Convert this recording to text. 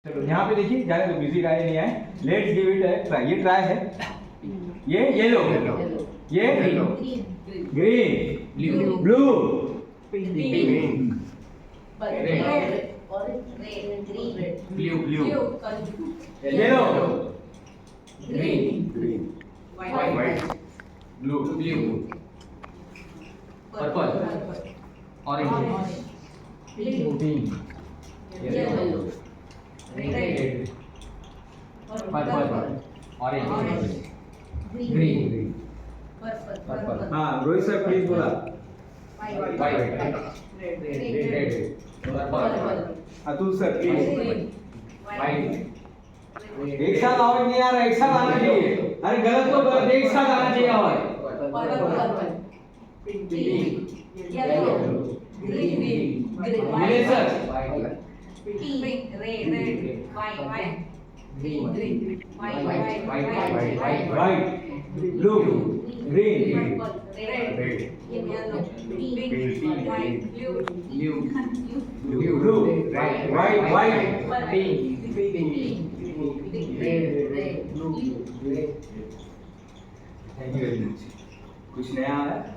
चलो यहाँ पे देखिए, जाने तो म्यूजिक आया नहीं आए। Let's give it a try. ये ट्राई है, ये येलो, ये green, blue, blue, yellow, green, white, blue, purple, orange, pink, yellow, red, purple, orange, green, purple. हाँ रोहित सर प्लीज बोला। White, red, purple. Atul sir please. White. एक साथ आवाज नहीं आ रहा, एक साथ आना चाहिए। अरे गलत तो गलत, एक साथ आना चाहिए आवाज। मिले sir. White, blue, green, blue, white, pink. Thank you very much. कुछ नया है?